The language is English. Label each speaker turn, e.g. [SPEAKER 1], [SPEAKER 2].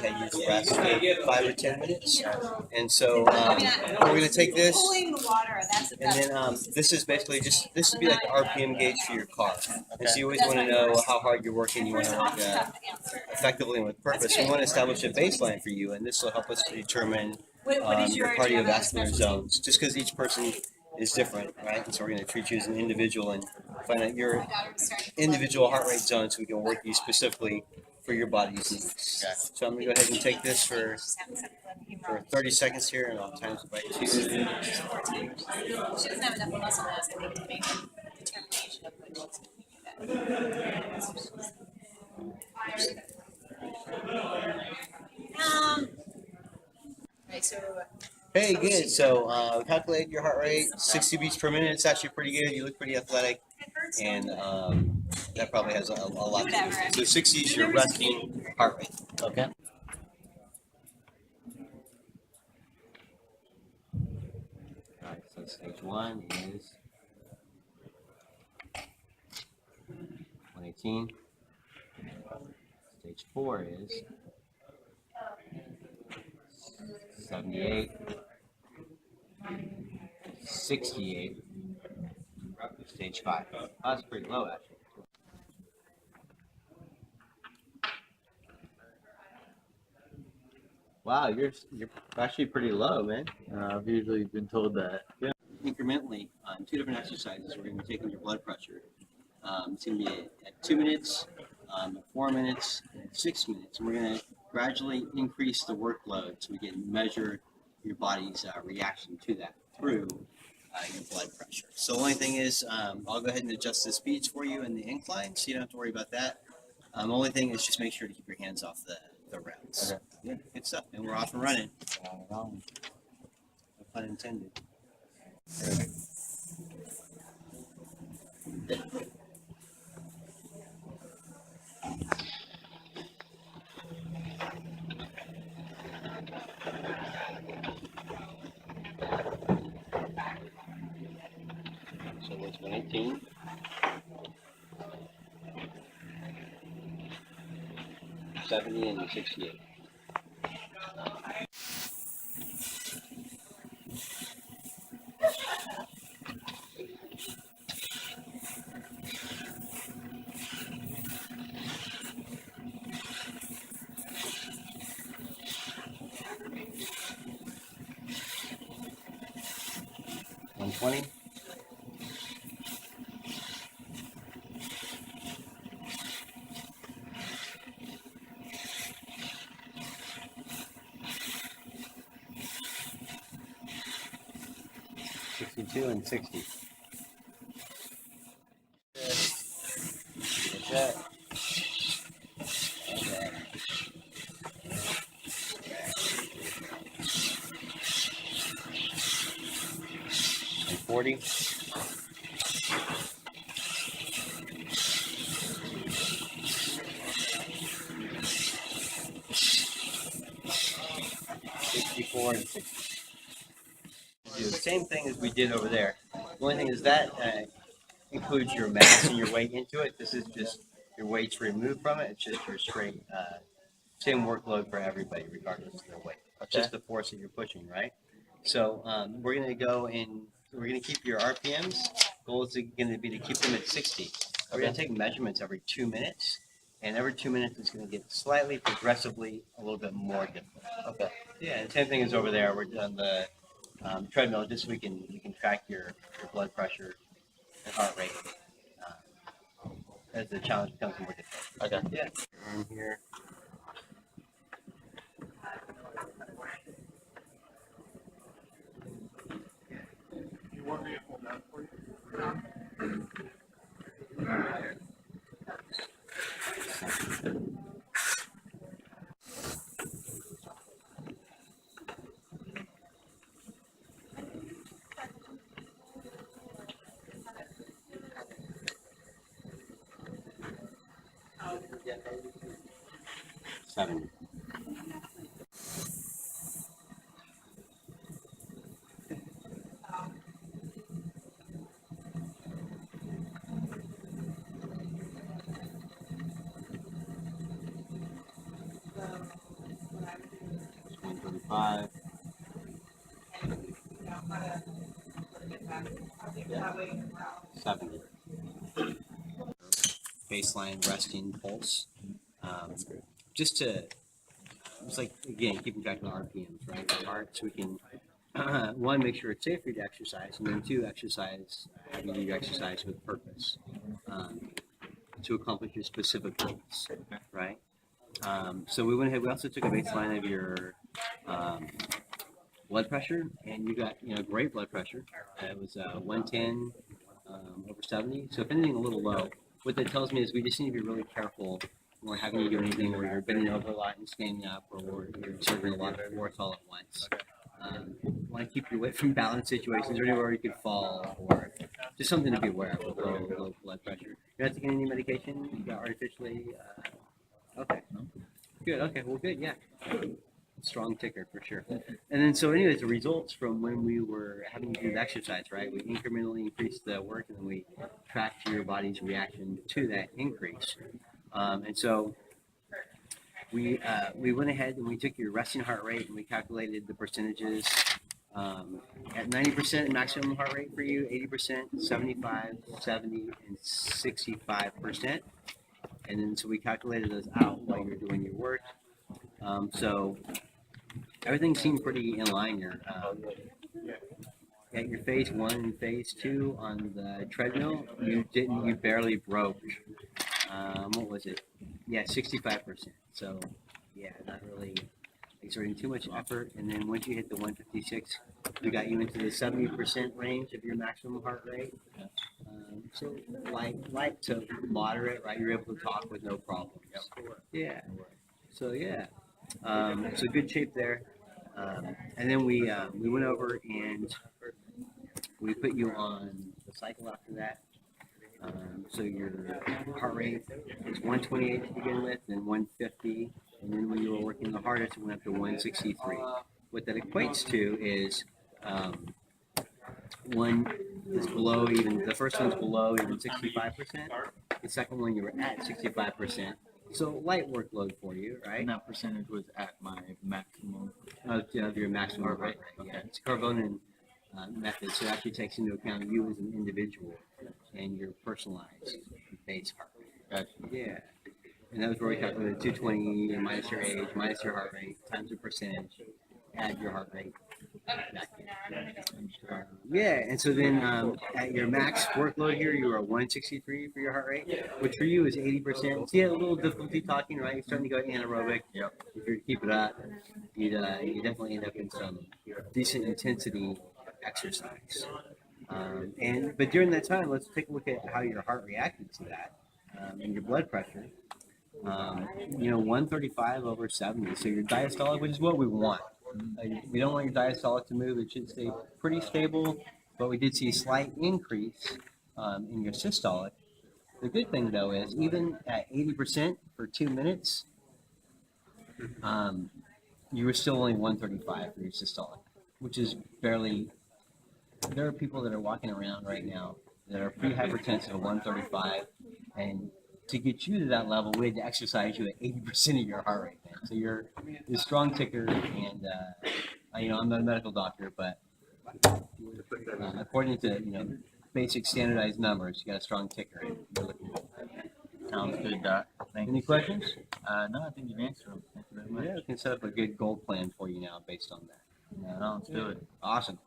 [SPEAKER 1] ahead and use rest for 5 or 10 minutes. And so we're going to take this, and then this is basically just, this would be like the RPM gauge for your car. And so you always want to know how hard you're working. You want to work effectively and with purpose. We want to establish a baseline for you, and this will help us determine your cardiovascular zones, just because each person is different, right? And so we're going to treat you as an individual and find out your individual heart rate zone so we can work you specifically for your body's needs. Okay. So I'm going to go ahead and take this for 30 seconds here, and I'll times it by 2. She doesn't have enough muscle mass, I think, to make a determination of when she's going to do that. Right, so... Hey, good. So calculate your heart rate, 60 beats per minute. It's actually pretty good. You look pretty athletic, and that probably has a lot to do with it. So 60 is your resting heart rate. Okay. All right. So stage 1 is 118. Stage 4 is 78. 68. Stage 5. Oh, that's pretty low, actually. Wow, you're actually pretty low, man.
[SPEAKER 2] I've usually been told that.
[SPEAKER 1] Yeah. Incrementally, on 2 different exercises, we're going to be taking your blood pressure. It's going to be at 2 minutes, 4 minutes, and 6 minutes. And we're going to gradually increase the workload so we can measure your body's reaction to that through your blood pressure. So the only thing is, I'll go ahead and adjust the speeds for you in the incline, so you don't have to worry about that. The only thing is just make sure to keep your hands off the rails. Okay. Yeah, good stuff. And we're off and running. No pun intended. So what's 118? 70 and 68. $120. 62 and 60. That. And 40. 64 and 60. Do the same thing as we did over there. The only thing is that includes your mass and your weight into it. This is just your weight's removed from it. It's just your straight, same workload for everybody, regardless of their weight. It's just the force that you're pushing, right? So we're going to go and we're going to keep your RPMs. Goal is going to be to keep them at 60. We're going to take measurements every 2 minutes. And every 2 minutes, it's going to get slightly, progressively, a little bit more difficult. Okay. Yeah, and same thing is over there. We're on the treadmill just so we can track your blood pressure and heart rate as the challenge becomes more difficult. Okay. Yeah. Arm here.
[SPEAKER 3] You want me to hold that for you?
[SPEAKER 1] Seven.
[SPEAKER 4] 65. Yeah. 70.
[SPEAKER 1] Baseline resting pulse. Just to, it's like, again, keeping track of the RPMs, right? The heart, so we can, one, make sure it's safe for you to exercise, and then two, having you exercise with purpose to accomplish your specific goals, right? So we went ahead, we also took a baseline of your blood pressure, and you got, great blood pressure. It was 110 over 70. So if anything a little low, what that tells me is we just need to be really careful when we're having you do anything where you're bending over a lot and standing up, or you're exerting a lot of force all at once. Want to keep you away from balance situations or anywhere you could fall, or just something to be aware of with low blood pressure. You're not taking any medication? You got artificially? Okay. Good. Okay. Well, good. Yeah. Strong ticker for sure. And then, so anyways, the results from when we were having you do the exercise, right? We incrementally increased the work, and then we tracked your body's reaction to that increase. And so we went ahead and we took your resting heart rate and we calculated the percentages at 90% maximum heart rate for you, 80%, 75, 70, and 65%. And then so we calculated those out while you were doing your work. So everything seemed pretty in line here. At your phase 1 and phase 2 on the treadmill, you barely broke. What was it? Yeah, 65%. So yeah, not really exerting too much effort. And then once you hit the 156, we got you into the 70% range of your maximum heart rate. So light to moderate, right? You're able to talk with no problems. Yeah. So yeah. So good shape there. And then we went over and we put you on the cycle after that. So your heart rate was 128 to begin with, then 150, and then when you were working the hardest, it went up to 163. What that equates to is one is below even, the first one's below even 65%. The second one you were at 65%. So light workload for you, right?
[SPEAKER 2] And that percentage was at my maximum.
[SPEAKER 1] Of your maximum heart rate.
[SPEAKER 2] Okay.
[SPEAKER 1] Yeah, it's a Carbonian method, so it actually takes into account you as an individual and your personalized base heart rate.
[SPEAKER 2] Gotcha.
[SPEAKER 1] Yeah. And that was where we calculated 220 minus your age, minus your heart rate, times the percentage, add your heart rate. Yeah, and so then at your max workload here, you were 163 for your heart rate, which for you is 80%. So you had a little difficulty talking, right? You're starting to go anaerobic.
[SPEAKER 2] Yep.
[SPEAKER 1] If you keep it up, you definitely end up in some decent intensity exercise. But during that time, let's take a look at how your heart reacted to that and your blood pressure. 135 over 70. So your diastolic, which is what we want. We don't want your diastolic to move. It should stay pretty stable, but we did see a slight increase in your systolic. The good thing, though, is even at 80% for 2 minutes, you were still only 135 for your systolic, which is barely. There are people that are walking around right now that are pre-hypertensive at 135, and to get you to that level, we had to exercise you at 80% of your heart rate, man. So you're a strong ticker, and I'm not a medical doctor, but according to basic standardized numbers, you got a strong ticker, and you're looking good.
[SPEAKER 2] Sounds good, Doc. Thank
[SPEAKER 1] Any
[SPEAKER 2] you.
[SPEAKER 1] questions?
[SPEAKER 2] No, I think you've answered them. Thank you very much.
[SPEAKER 1] Yeah, we can set up a good goal plan for you now based on that.
[SPEAKER 2] No, let's do it.
[SPEAKER 1] Awesome.